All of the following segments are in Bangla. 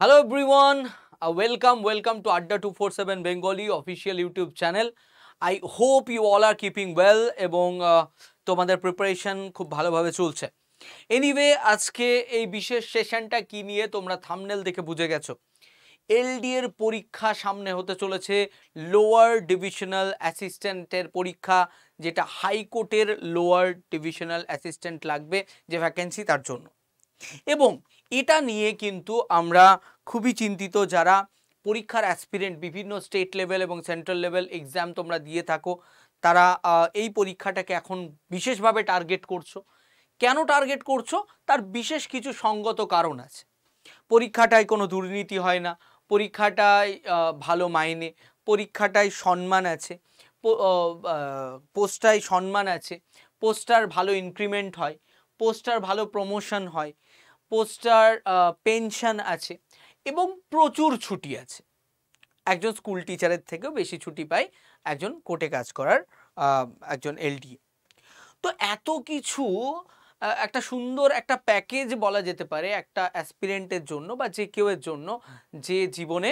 Hello everyone, welcome to Adda 247 Bengali official YouTube channel. I hope you all are keeping well এবং তোমাদের প্রিপারেশন খুব ভালোভাবে চলছে। এনিওয়ে আজকে এই বিশেষ সেশনটা কি নিয়ে তোমরা থাম্বনেল দেখে বুঝে গেছো। এলডি এর পরীক্ষা সামনে হতে চলেছে, লোয়ার ডিভিশনাল অ্যাসিস্ট্যান্টের পরীক্ষা, যেটা হাইকোর্টের লোয়ার ডিভিশনাল অ্যাসিস্ট্যান্ট লাগবে যে ভ্যাকেন্সি তার জন্য। এবং এটা নিয়ে কিন্তু আমরা খুবই চিন্তিত, যারা পরীক্ষার অ্যাসপিরেন্ট বিভিন্ন স্টেট লেভেল এবং সেন্ট্রাল লেভেল এক্সাম তোমরা দিয়ে থাকো, তারা এই পরীক্ষাটাকে এখন বিশেষভাবে টার্গেট করছো। কেন টার্গেট করছো? তার বিশেষ কিছু সঙ্গত কারণ আছে। পরীক্ষাটায় কোনো দুর্নীতি হয় না, পরীক্ষাটায় ভালো মাইনে, পরীক্ষাটায় সম্মান আছে, পোস্টায় সম্মান আছে, পোস্টার ভালো ইনক্রিমেন্ট হয়, পোস্টার ভালো প্রমোশন হয়, পোস্টার পেনশন আছে এবং প্রচুর ছুটি আছে। একজন স্কুল টিচারের থেকেও বেশি ছুটি পায় একজন কোর্টে কাজ করার একজন এলডি। তো এত কিছু একটা সুন্দর একটা প্যাকেজ বলা যেতে পারে একটা অ্যাসপিরেন্টের জন্য বা যে কেউয়ের জন্য যে জীবনে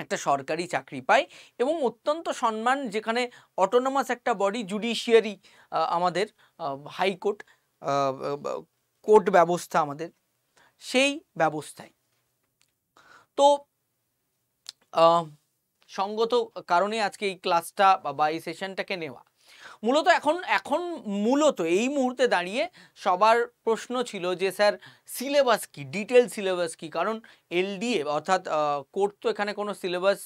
একটা সরকারি চাকরি পায় এবং অত্যন্ত সম্মান, যেখানে অটোনমাস একটা বডি জুডিশিয়ারি, আমাদের হাইকোর্ট, কোর্ট ব্যবস্থা আমাদের, সেই ব্যবস্থায়। তো সঙ্গত কারণে আজকে এই ক্লাসটা বা এই সেশনটাকে নেওয়া। মূলত এখন মূলত এই মুহূর্তে দাঁড়িয়ে সবার প্রশ্ন ছিল যে স্যার সিলেবাস কি, ডিটেল সিলেবাস কি? কারণ এলডিএ অর্থাৎ কোর্ট তো এখানে কোনো সিলেবাস,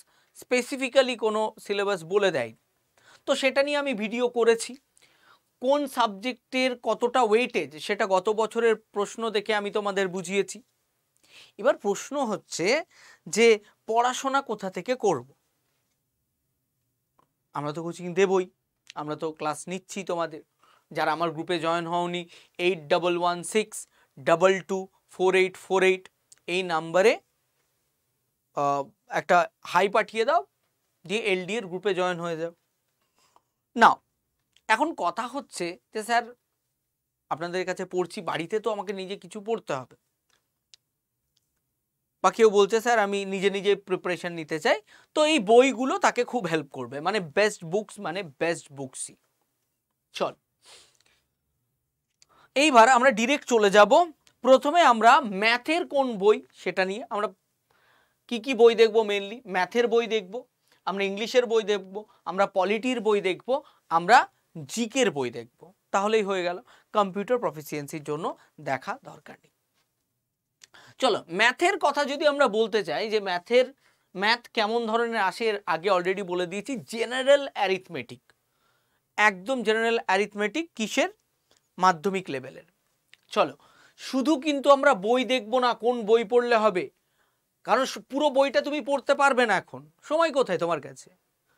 স্পেসিফিক্যালি কোনো সিলেবাস বলে দেয়। তো সেটা নিয়ে আমি ভিডিও করেছি। কোন সাবজেক্টের কতটা ওয়েটেজ সেটা গত বছরের প্রশ্ন দেখে আমি তোমাদের বুঝিয়েছি। এবার প্রশ্ন হচ্ছে যে পড়াশোনা কোথা থেকে করব? আমরা তো কোচিং দেবই, আমরা তো ক্লাস নিচ্ছি তোমাদের। যারা আমার গ্রুপে জয়েন হওনি, 8116224848 এই নাম্বারে একটা হাই পাঠিয়ে দাও, দিয়ে এলডি এর গ্রুপে জয়েন হয়ে যাও। নাও এখন কথা হচ্ছে যে স্যার আপনাদের কাছে পড়ছি, বাড়িতে তো আমাকে নিজে কিছু পড়তে হবে। বা কেউ বলছে স্যার আমি নিজে নিজে প্রিপারেশন নিতে চাই, তো এই বইগুলো তাকে খুব হেল্প করবে, মানে বেস্ট বুকস, মানে বেস্ট বুকসই। চল এইবার আমরা ডিরেক্ট চলে যাব। প্রথমে আমরা ম্যাথের কোন বই সেটা নিয়ে আমরা কি বই দেখব। মেনলি ম্যাথের বই দেখব, আমরা ইংলিশের বই দেখব, আমরা পলিটির বই দেখব, আমরা জিকের বই দেখব। তাহলেই হয়ে গেল। কম্পিউটার প্রফিসিয়েন্সির জন্য দেখা দরকার নেই। চলো ম্যাথের কথা যদি আমরা বলতে চাই, যে ম্যাথ কেমন ধরনের আসে এর আগে অলরেডি বলে দিয়েছি। জেনারেল অ্যারিথমেটিক, একদম জেনারেল অ্যারিথমেটিক। কিসের? মাধ্যমিক লেভেলের। চলো শুধু কিন্তু আমরা বই দেখব না, কোন বই পড়লে হবে, কারণ পুরো বইটা তুমি পড়তে পারবে না, এখন সময় কোথায় তোমার কাছে,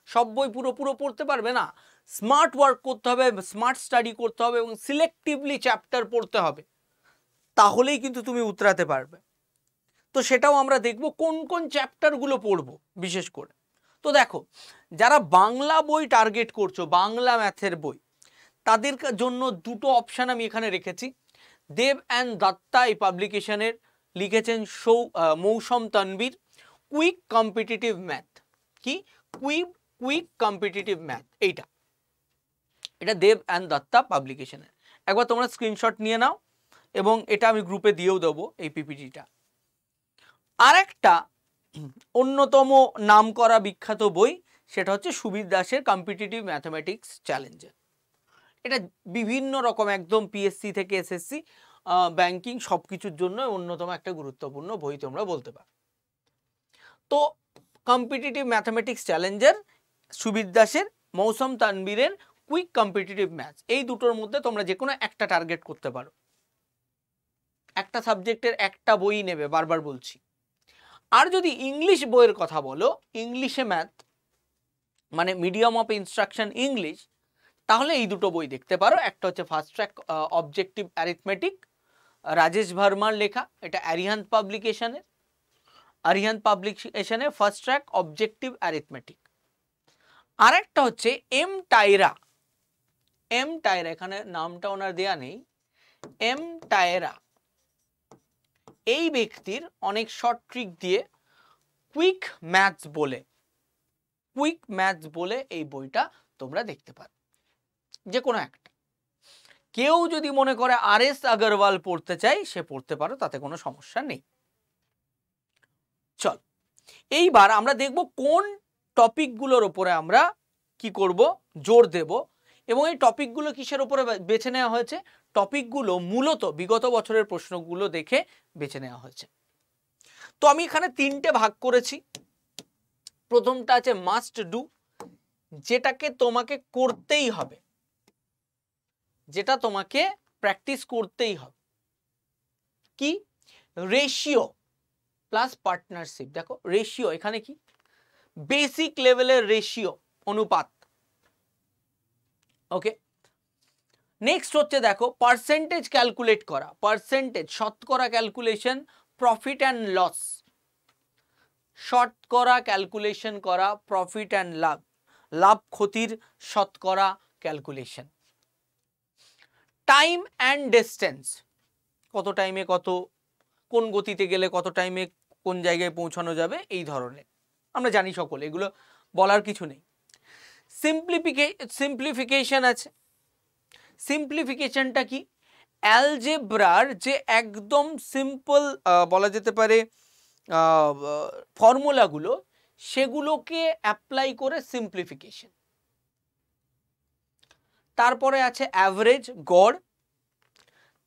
সব বই পুরো পড়তে পারবে না। স্মার্ট ওয়ার্ক করতে হবে, স্মার্ট স্টাডি করতে হবে এবং সিলেক্টিভলি চ্যাপ্টার পড়তে হবে, তাহলেই কিন্তু তুমি উতরাতে পারবে। তো সেটাও আমরা দেখব কোন কোন চ্যাপ্টারগুলো পড়বো বিশেষ করে। তো দেখো, যারা বাংলা বই টার্গেট করছো, বাংলা ম্যাথের বই, তাদের জন্য দুটো অপশান আমি এখানে রেখেছি। দেব অ্যান্ড দত্তা এই পাবলিকেশনের লিখেছেন মৌসম তানবীর, কুইক কম্পিটিটিভ ম্যাথ। কি? Quick competitive math. এটা দেব অ্যান্ড দত্তা পাবলিকেশনের। একবার তোমরা স্ক্রিনশট নিয়ে নাও এবং এটা আমি গ্রুপে দিয়েও দেবো এই পিপিটিটা। আর একটা অন্যতম নামকরা বিখ্যাত বই, সেটা হচ্ছে সুবীর দাসের কম্পিটিটিভ ম্যাথমেটিক্স চ্যালেঞ্জার। এটা বিভিন্ন রকম একদম পিএসসি থেকে এসএসসি, ব্যাংকিং সব কিছুর জন্য অন্যতম একটা গুরুত্বপূর্ণ বই তোমরা বলতে পারো। তো কম্পিটিটিভ ম্যাথমেটিক্স চ্যালেঞ্জার সুবীর দাসের, মৌসম তানবীরের কুইক কম্পিটিটিভ ম্যাথস, এই দুটোর মধ্যে তোমরা যে কোনো একটা টার্গেট করতে পারো। একটা সাবজেক্টের একটা বই নেবে, বারবার বলছি। আর যদি ইংলিশ বইয়ের কথা বলো, ইংলিশে ম্যাথ মানে মিডিয়াম অফ ইনস্ট্রাকশন ইংলিশ, তাহলে এই দুটো বই দেখতে পারো। একটা হচ্ছে first track objective arithmetic, Rajesh ভার্মার লেখা, এটা আরিহান্ত পাবলিকেশনের ফার্স্ট ট্র্যাক অবজেক্টিভ অ্যারিথমেটিক। আর একটা হচ্ছে এম টায়রা, এখানে নামটা ওনার দেয়া নেই, এম টায়রা, এই ব্যক্তির অনেক শর্ট ট্রিক দিয়ে কুইক ম্যাথস বলে এই বইটা তোমরা দেখতে পারো, যে কোনো একটা। কেউ যদি মনে করে RS আগরওয়াল পড়তে চাই, সে পড়তে পারো, তাতে কোনো সমস্যা নেই। চল, এইবার আমরা দেখব কোন টপিকগুলোর উপরে আমরা কি করব, জোর দেব, এবং এই টপিকগুলো কিসের উপরে বেছে নেওয়া হয়েছে। টপিকগুলো মূলত বিগত বছরের প্রশ্নগুলো দেখে বেছে নেওয়া হয়েছে। তো আমি এখানে তিনটে ভাগ করেছি। প্রথমটা আছে মাস্ট ডু, যেটাকে তোমাকে করতেই হবে, যেটা তোমাকে প্র্যাকটিস করতেই হবে। কি? Ratio plus partnership. দেখো রেশিও এখানে কি, বেসিক লেভেলের রেশিও, অনুপাত। ওকে, নেক্সট হচ্ছে দেখো পার্সেন্টেজ ক্যালকুলেট করা, পার্সেন্টেজ শতকরা ক্যালকুলেশন, প্রফিট অ্যান্ড লস, শতকরা ক্যালকুলেশন করা, প্রফিট অ্যান্ড লাভ, লাভ ক্ষতির শতকরা ক্যালকুলেশন। টাইম অ্যান্ড ডিস্টেন্স, কত টাইমে কত, কোন গতিতে গেলে কত টাইমে কোন জায়গায় পৌঁছানো যাবে, এই ধরনের আমরা জানি সকলে, এগুলো বলার কিছু নেই। সিম্পলিফিকেশন আছে। সিম্পলিফিকেশনটা কি? অ্যালজেব্রার যে একদম সিম্পল বলা যেতে পারে ফর্মুলাগুলো, সেগুলোকে অ্যাপ্লাই করে সিম্পলিফিকেশন। তারপরে আছে অ্যাভারেজ, গড়।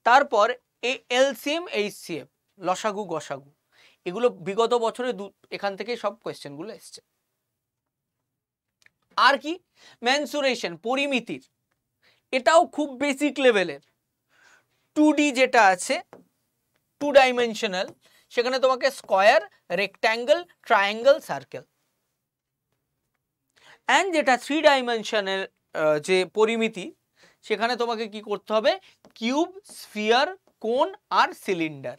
তারপর এলসিএম, এইচসিএফ, লসাগু গসাগু, এগুলো বিগত বছরে এখান থেকে সব কোয়েশ্চেনগুলো এসছে। আর কি? মেনসুরেশন, পরিমিতির, এটাও খুব বেসিক লেভেলের। 2D যেটা আছে, 2 ডাইমেনশনাল, সেখানে তোমাকে square, rectangle, triangle, circle. And যেটা 3 ডাইমেনশনাল যে পরিমিতি, সেখানে তোমাকে কি করতে হবে, কিউব, স্ফিয়ার, কোন আর সিলিন্ডার।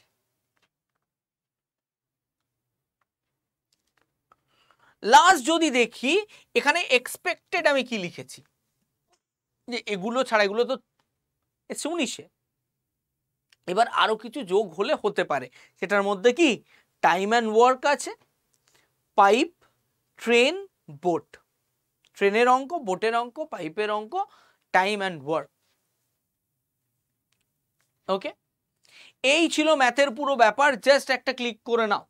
লাস্ট যদি দেখি এখানে এক্সপেক্টেড আমি কি লিখেছি, যে এগুলো ছাড়া, এগুলো তো 19-এ, এবার আরো কিছু যোগ হলে হতে পারে। সেটার মধ্যে কি টাইম অ্যান্ড ওয়ার্ক আছে, পাইপ, ট্রেন, বোট, ট্রেনের অঙ্ক, বোটের অঙ্ক, পাইপের অঙ্ক, টাইম অ্যান্ড ওয়ার্ক। ওকে, এই ছিল ম্যাথের পুরো ব্যাপার। জাস্ট একটা ক্লিক করে নাও।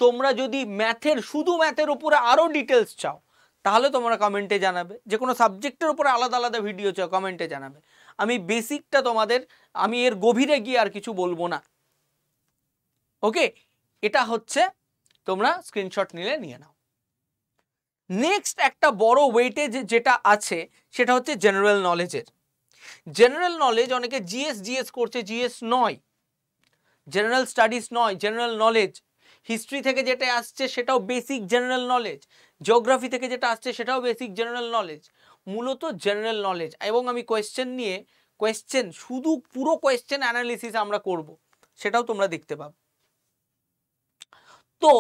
তোমরা যদি ম্যাথের, শুধু ম্যাথের উপরে আরো ডিটেলস চাও, তাহলে তোমরা কমেন্টে জানাবে। যে কোনো সাবজেক্টের উপরে আলাদা আলাদা ভিডিও চাও, কমেন্টে জানাবে। আমি বেসিকটা তোমাদের, আমি এর গভীরে গিয়ে আর কিছু বলবো না। ওকে, এটা হচ্ছে, তোমরা স্ক্রিনশট নিয়ে নাও। নেক্সট একটা বড় ওয়েটেজ যেটা আছে, সেটা হচ্ছে জেনারেল নলেজের। জেনারেল নলেজ, অনেকে জিএস করছে, জিএস নয়, জেনারেল স্টাডিজ নয়, জেনারেল নলেজ। হিস্ট্রি থেকে যেটা আসছে সেটাও বেসিক জেনারেল নলেজ, জিওগ্রাফি থেকে যেটা আসছে সেটাও বেসিক জেনারেল নলেজ, মূলত জেনারেল নলেজ। এবং আমি কোয়েশ্চেন শুধু পুরো কোয়েশ্চেন অ্যানালিসিস আমরা করব, সেটাও তোমরা দেখতে পাবে। তো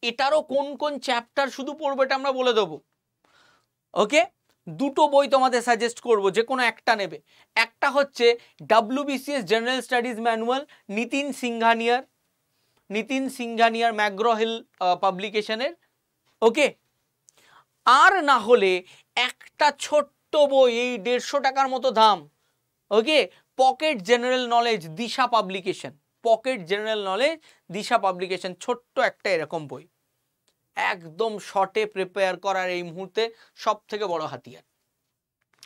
এটারও কোন কোন চ্যাপ্টার শুধু পড়বো এটা আমরা বলে দেবো। ওকে, দুটো বই তোমাদের সাজেস্ট করব, যে কোনো একটা নেবে। একটা হচ্ছে WBCS general studies manual, Nitin সিংঘানিয়ার ম্যাগ্রো হিল পাবলিকেশনের। ওকে, আর না হলে একটা ছোট্ট বই, এই 150 টাকার মতো দাম। ওকে, পকেট জেনারেল নলেজ, দিশা পাবলিকেশন, পকেট জেনারেল নলেজ, দিশা পাবলিকেশন, ছোট্ট একটা এরকম বই, একদম শর্টে প্রিপেয়ার করার এই মুহূর্তে সব থেকে বড় হাতিয়ার।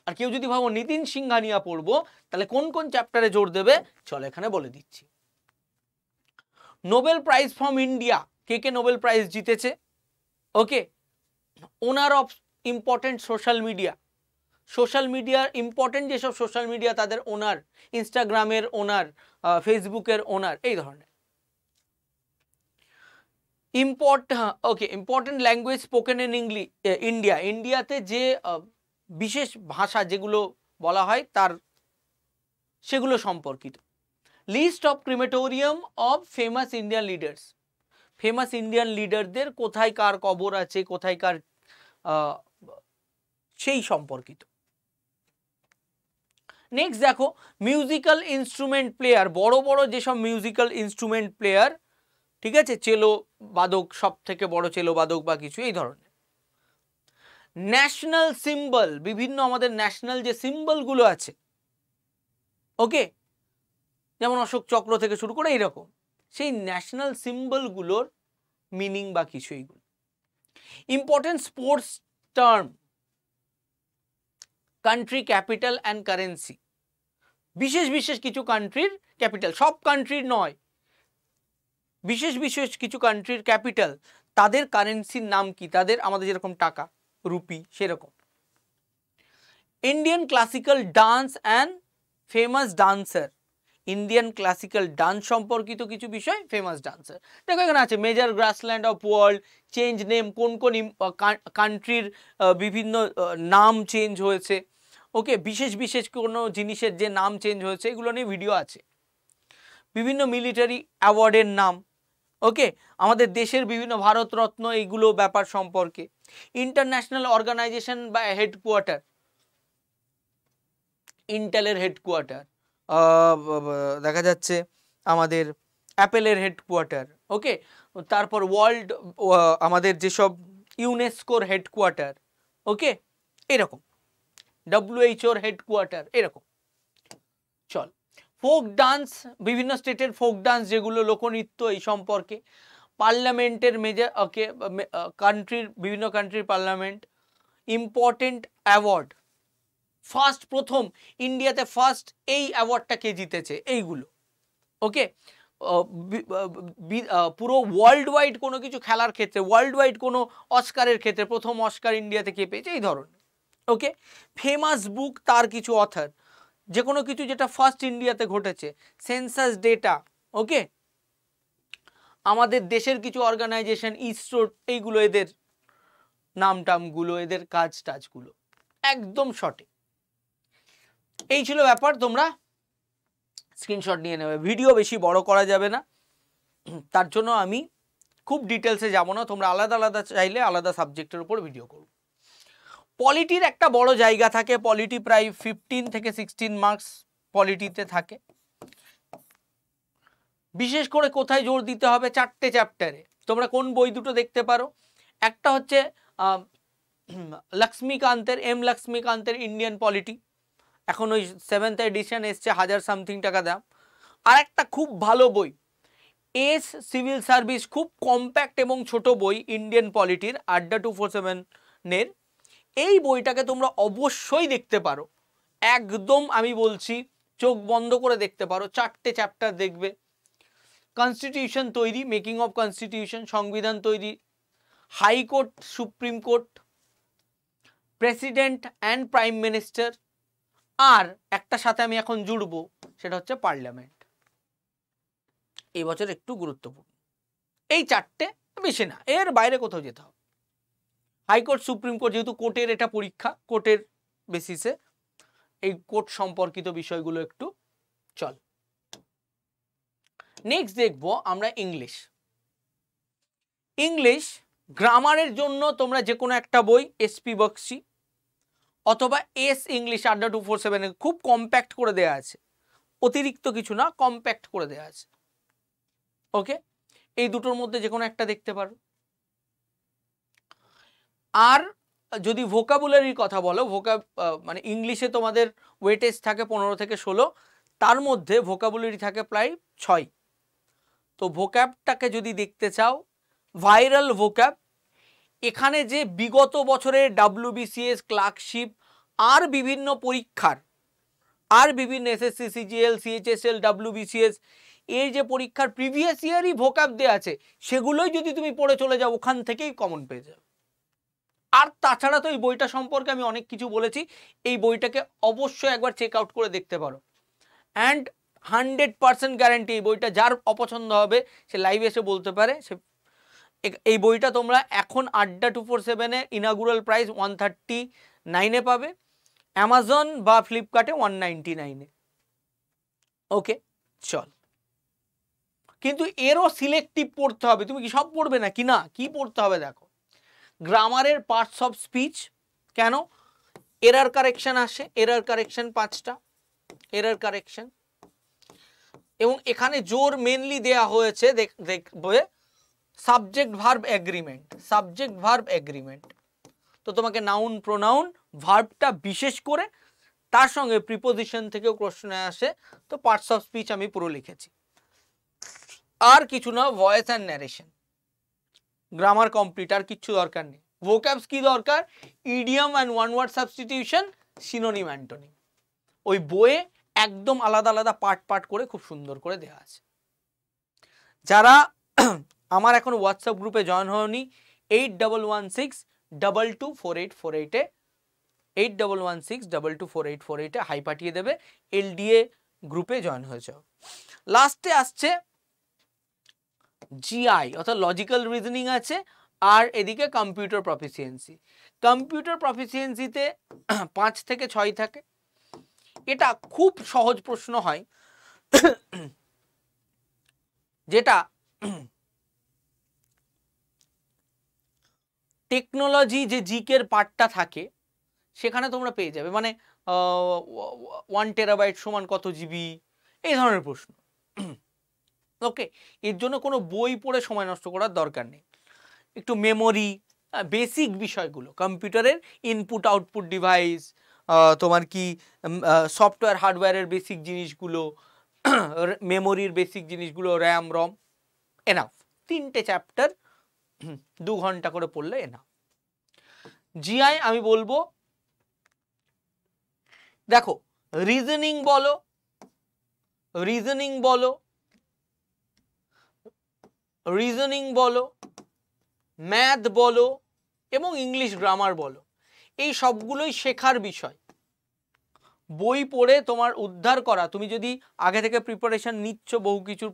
আর কেউ যদি ভাবো নিতিন সিংঘানিয়া পড়বো, তাহলে কোন কোন চ্যাপ্টারে জোর দেবে, চলো এখানে বলে দিচ্ছি। Nobel prize from India, K Nobel prize জিতেছে। ওকে, ওনার অফ ইম্পর্টেন্ট সোশ্যাল মিডিয়ার ইম্পর্টেন্ট যেসব সোশ্যাল মিডিয়া, তাদের ওনার, ইনস্টাগ্রামের ওনার, ফেসবুকের ওনার, এই ধরনের। ইম্পর্টেন্ট ল্যাঙ্গুয়েজ স্পোকেন ইন ইন্ডিয়াতে যে বিশেষ ভাষা যেগুলো বলা হয় তার, সেগুলো সম্পর্কিত। List of crematorium of famous Indian লিডারদের কোথায় কার কবর আছে, কোথায় কার, সেই সম্পর্কিত। নেক্সট দেখো মিউজিক্যাল ইনস্ট্রুমেন্ট প্লেয়ার, বড় বড় যেসব মিউজিক্যাল ইনস্ট্রুমেন্ট প্লেয়ার, ঠিক আছে, চেলো বাদক, সব থেকে বড় চেলো বাদক বা কিছু এই ধরনের। ন্যাশনাল সিম্বল, বিভিন্ন আমাদের ন্যাশনাল যে সিম্বলগুলো আছে, ওকে, যেমন অশোক চক্র থেকে শুরু করে এইরকম, সেই ন্যাশনাল সিম্বলগুলোর মিনিং বা কিছু এইগুলো। Important sports term, country capital and currency, বিশেষ বিশেষ কিছু কান্ট্রির ক্যাপিটাল, সব কান্ট্রির নয়, বিশেষ বিশেষ কিছু কান্ট্রির ক্যাপিটাল, তাদের কারেন্সির নাম কি, তাদের আমাদের যেরকম টাকা রুপি সেরকম। Indian classical dance and famous dancer, Indian classical dance সম্পর্কিত কিছু বিষয়, ফেমাস ডান্সার। দেখো এখানে আছে major grassland of world, change name, কোন কোন কান্ট্রির বিভিন্ন নাম চেঞ্জ হয়েছে, ওকে, বিশেষ বিশেষ কোনো জিনিসের যে নাম চেঞ্জ হয়েছে এগুলো নিয়ে ভিডিও আছে। বিভিন্ন মিলিটারি অ্যাওয়ার্ডের নাম, ওকে, আমাদের দেশের বিভিন্ন ভারতরত্ন এইগুলো ব্যাপার সম্পর্কে। ইন্টারন্যাশনাল অর্গানাইজেশন বা হেডকোয়ার্টার, ইন্টেলের হেডকোয়ার্টার, দেখা যাচ্ছে আমাদের অ্যাপেলের হেডকোয়ার্টার, ওকে, তারপর ওয়ার্ল্ড আমাদের যেসব ইউনেস্কোর হেডকোয়ার্টার, ওকে, এরকম WHO হেডকোয়ার্টার এরকম। চল, ফোক ডান্স, বিভিন্ন স্টেটের ফোক ডান্স যেগুলো লোকনৃত্য এই সম্পর্কে। পার্লামেন্টের মেজর, ওকে, কান্ট্রির বিভিন্ন কান্ট্রির পার্লামেন্ট। ইম্পর্টেন্ট অ্যাওয়ার্ড, ফার্স্ট, প্রথম ইন্ডিয়াতে ফার্স্ট এই অ্যাওয়ার্ডটা কে জিতেছে এইগুলো, ওকে, পুরো ওয়ার্ল্ড ওয়াইড কোনো কিছু খেলার ক্ষেত্রে, ওয়ার্ল্ড ওয়াইড কোনো অস্কারের ক্ষেত্রে প্রথম অস্কার ইন্ডিয়াতে কে পেয়েছে এই ধরনের, ওকে। ফেমাস বুক, তার কিছু অথার, যে কোনো কিছু যেটা ফার্স্ট ইন্ডিয়াতে ঘটেছে। সেন্সাস ডেটা, ওকে, আমাদের দেশের কিছু অর্গানাইজেশন, ইসরো, এইগুলো এদের নাম টামগুলো, এদের কাজ টাজগুলো একদম সঠিক। এই ছিল ব্যাপার, তোমরা স্ক্রিনশট নিয়ে নেবে। ভিডিও বেশি বড় করা যাবে না, তার জন্য আমি খুব ডিটেলসে যাব না, তোমরা আলাদা আলাদা চাইলে আলাদা সাবজেক্টের উপর ভিডিও করো। পলিটির একটা বড় জায়গা থাকে, পলিটি প্রায় 15 থেকে 16 মার্কস পলিটিতে থাকে। বিশেষ করে কোথায় জোর দিতে হবে, 4টে চ্যাপ্টারে। তোমরা কোন বই দুটো দেখতে পারো, একটা হচ্ছে লক্ষ্মীকান্তের, লক্ষ্মীকান্তের ইন্ডিয়ান পলিটি, এখন ওই 7th এডিশন এসছে, 1000 সামথিং টাকা দাম। আর একটা খুব ভালো বই, এস সিভিল সার্ভিস, খুব কম্প্যাক্ট এবং ছোট বই, ইন্ডিয়ান পলিটির, আড্ডা 247-এর। এই বইটাকে তোমরা অবশ্যই দেখতে পারো, একদম আমি বলছি চোখ বন্ধ করে দেখতে পারো, 4টে চ্যাপ্টার দেখবে। কনস্টিটিউশন তৈরি, মেকিং অফ কনস্টিটিউশন, সংবিধান তৈরি, high court, supreme court, president and prime minister, আর একটা সাথে আমি এখন জুড়বো, সেটা হচ্ছে পার্লামেন্ট। এই বছর একটু গুরুত্বপূর্ণ এই 4টে, বেশি না, এর বাইরে কোথাও যেতে হবে। হাইকোর্ট, সুপ্রিম কোর্ট, যেহেতু কোর্টের এটা পরীক্ষা, কোর্টের বেসিসে এই কোর্ট সম্পর্কিত বিষয়গুলো একটু চল। নেক্সট দেখবো আমরা ইংলিশ। ইংলিশ গ্রামারের জন্য তোমরা যে কোনো একটা বই, এসপি বক্সি অথবা এস ইংলিশ আড্ডা 247, খুব কম্প্যাক্ট করে দেওয়া আছে, অতিরিক্ত কিছু না, কম্প্যাক্ট করে দেওয়া আছে, ওকে, এই দুটোর মধ্যে যে কোনো একটা দেখতে পারো। আর যদি ভোকাবুলারির কথা বলো, মানে ইংলিশে তোমাদের ওয়েটেজ থাকে 15 থেকে 16, তার মধ্যে ভোকাবুলারি থাকে প্রায় 6। তো ভোক্যাবটাকে যদি দেখতে চাও, ভাইরাল ভোক্যাব, এখানে যে বিগত বছরের WBCS, ক্লার্কশিপ আর বিভিন্ন পরীক্ষার, আর বিভিন্ন SSC, CGL, CHSL, WBCS এর যে পরীক্ষার প্রিভিয়াস ইয়ারই ভোক্যাব দেওয়া আছে, সেগুলোই যদি তুমি পড়ে চলে যাও, ওখান থেকেই কমন পেয়ে যাও। আর তাছাড়া তো এই বইটা সম্পর্কে আমি অনেক কিছু বলেছি, এই বইটাকে অবশ্যই একবার চেক আউট করে দেখতে পারো। অ্যান্ড 100% গ্যারান্টি, এই বইটা যার অপছন্দ হবে সে লাইভ এসে বলতে পারে। সে এই বইটা তোমরা এখন আড্ডা 247-এ ইনাগুরাল প্রাইস 139-এ পাবে, অ্যামাজন বা ফ্লিপকার্টে 199-এ, ওকে। চল, কিন্তু এরও সিলেক্টিভ পড়তে হবে, তুমি কি সব পড়বে না কি, না কি পড়তে হবে দেখো। গ্রামারের পার্টস অফ স্পিচ, কেন এরার কারেকশন আসে, এরার কারেকশন 5টা, এরর কারেকশন। এবং এখানে জোর মেনলি দেয়া হয়েছে দেখবে subject verb agreement, subject verb agreement. তো তোমাকে নাউন প্রোনাউন ভার্বটা বিশেষ করে তার সঙ্গে প্রিপোজিশন থেকেও কোশ্চেনে আসে, তো পার্টস অফ স্পিচ আমি পুরো লিখেছি। আর কিছু না, voice and narration, grammar complete, আর কিছু দরকার নেই। ভোক্যাবস কি দরকার? Idiom and one word substitution, synonym antonym. ওই বইয়ে একদম আলাদা আলাদা পার্ট পার্ট করে খুব সুন্দর করে দেওয়া আছে। যারা আমার এখন হোয়াটসঅ্যাপ গ্রুপে জয়েন হয়নি, 8116224848-এ 8116224848-এ হাই পাঠিয়ে দেবে, এলডিএ গ্রুপে জয়েন হয়ে যাও। লাস্টে আসছে জিআই অর্থাৎ লজিক্যাল রিজনিং আছে, আর এদিকে কম্পিউটার প্রফিসিয়েন্সি। কম্পিউটার প্রফিসিয়েন্সিতে 5 থেকে 6 থাকে। এটা খুব সহজ প্রশ্ন হয়, যেটা টেকনোলজি যে জিকের পার্টটা থাকে সেখানে তোমরা পেয়ে যাবে, মানে 1 টেরাবাইট সমান কত জিবি, এই ধরনের প্রশ্ন। ওকে, এর জন্য কোনো বই পড়ে সময় নষ্ট করার দরকার নেই। একটু মেমোরি, বেসিক বিষয়গুলো, কম্পিউটারের ইনপুট আউটপুট ডিভাইস, তোমার কি সফটওয়্যার হার্ডওয়্যারের বেসিক জিনিসগুলো, মেমোরির বেসিক জিনিসগুলো, র্যাম রম, এনাফ। 3টে চ্যাপ্টার 2 ঘন্টা করে পড়লে এনাফ। জিআই আমি বলবো, দেখো রিজনিং বলো, রিজনিং বলো, রিজনিং বলো, ম্যাথ বলো এবং ইংলিশ গ্রামার বলো, এই সবগুলোই শেখার বিষয়। বই পড়ে তোমার উদ্ধার করা, তুমি যদি আগে থেকে প্রিপারেশন নিচ্ছ বহু কিছুর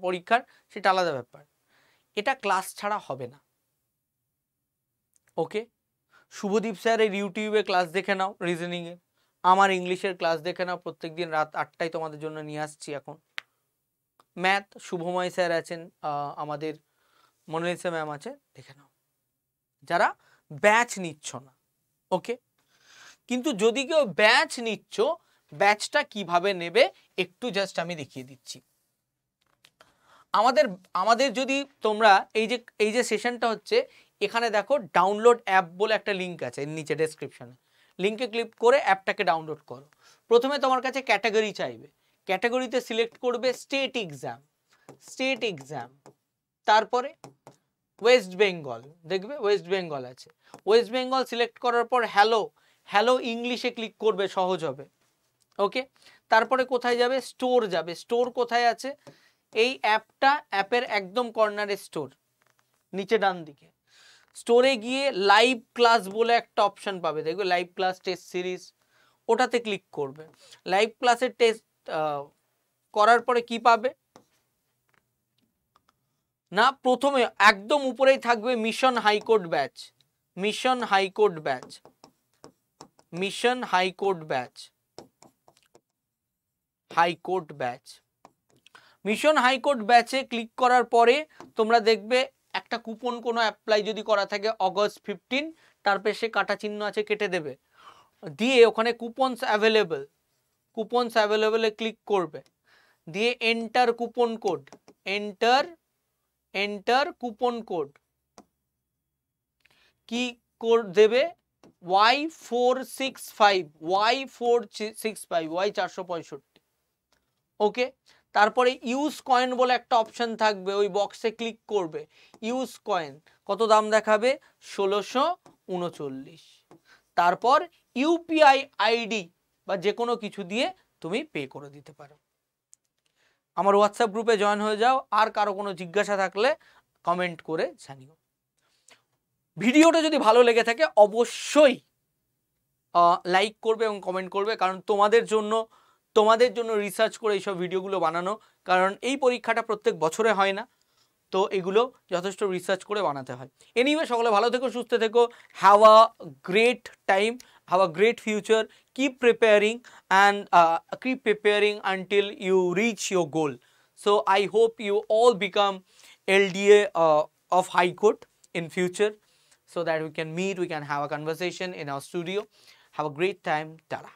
পরীক্ষার, সেটা আলাদা ব্যাপার। এটা ক্লাস ছাড়া হবে না। ওকে, শুভদীপ স্যারের ইউটিউবে ক্লাস দেখে নাও রিজনিংয়ে, আমার ইংলিশের ক্লাস দেখে নাও, প্রত্যেকদিন রাত 8টায় তোমাদের জন্য নিয়ে আসছি। এখন ম্যাথ শুভময় স্যার আছেন, আমাদের মনালিসা ম্যাম আছে, দেখে নাও যারা ব্যাচ নিচ্ছ না। ওকে, কিন্তু যদি কেউ ব্যাচ নিচ্ছ, ব্যাচটা কিভাবে নেবে একটু জাস্ট আমি দেখিয়ে দিচ্ছি। আমাদের যদি তোমরা এই যে সেশনটা হচ্ছে, এখানে দেখো ডাউনলোড অ্যাপ বলে একটা লিঙ্ক আছে নিচে ডেসক্রিপশনে, লিঙ্কে ক্লিক করে অ্যাপটাকে ডাউনলোড করো। প্রথমে তোমার কাছে ক্যাটাগরি চাইবে, ক্যাটাগরিতে সিলেক্ট করবে স্টেট এক্সাম, স্টেট এক্সাম, তারপরে ওয়েস্ট বেঙ্গল, দেখবে ওয়েস্ট বেঙ্গল আছে, ওয়েস্ট বেঙ্গল সিলেক্ট করার পর হ্যালো, হ্যালো ইংলিশে ক্লিক করবে, সহজ হবে। ওকে, তারপরে কোথায় যাবে? স্টোর যাবে। স্টোর কোথায় আছে? এই অ্যাপের একদম কর্নারে স্টোর, নিচে ডান দিকে। স্টোরে গিয়ে লাইভ ক্লাস বলে একটা অপশন পাবে, দেখবে লাইভ ক্লাস টেস্ট সিরিজ, ওটাতে ক্লিক করবে। লাইভ ক্লাসের টেস্ট করার পরে কি পাবে না, প্রথমে একদম উপরেই থাকবে mission high court batch, mission high court batch, mission high court batch, high court batch. Mission high court ব্যাচে ক্লিক করার পরে তোমরা দেখবে একটা কুপন কোনো অ্যাপ্লাই যদি করা থাকে অগস্ট 15, তার পাশে কাটা চিহ্ন আছে, কেটে দেবে, দিয়ে ওখানে কুপনস অ্যাভেলেবল, কুপনস অ্যাভেলেবলে ক্লিক করবে, দিয়ে enter coupon code, enter coupon code, কি কোড দেবে? Y465, Y465, Y465। ওকে, তারপরে ইউজ কয়েন বলে একটা অপশন থাকবে, ওই বক্সে ক্লিক করবে, ইউজ কয়েন, কত দাম দেখাবে? 1639। তারপর ইউপিআই আইডি বা যে কোনো কিছু দিয়ে তুমি পে করে দিতে পারো। আমার হোয়াটসঅ্যাপ গ্রুপে জয়েন হয়ে যাও, আর কারো কোনো জিজ্ঞাসা থাকলে কমেন্ট করে জানিও। ভিডিওটা যদি ভালো লেগে থাকে অবশ্যই লাইক করবে এবং কমেন্ট করবে, কারণ তোমাদের জন্য রিসার্চ করে এইসব ভিডিওগুলো বানানো, কারণ এই পরীক্ষাটা প্রত্যেক বছরে হয় না, তো এগুলো যথেষ্ট রিসার্চ করে বানাতে হয়। এনিওয়ে, সকলে ভালো থেকো, সুস্থ থেকো, have a great time, have a great future, keep preparing until you reach your goal. So I hope you all become LDA of High Court in future, so that we can meet, we can have a conversation in our studio. Have a great time. Tada.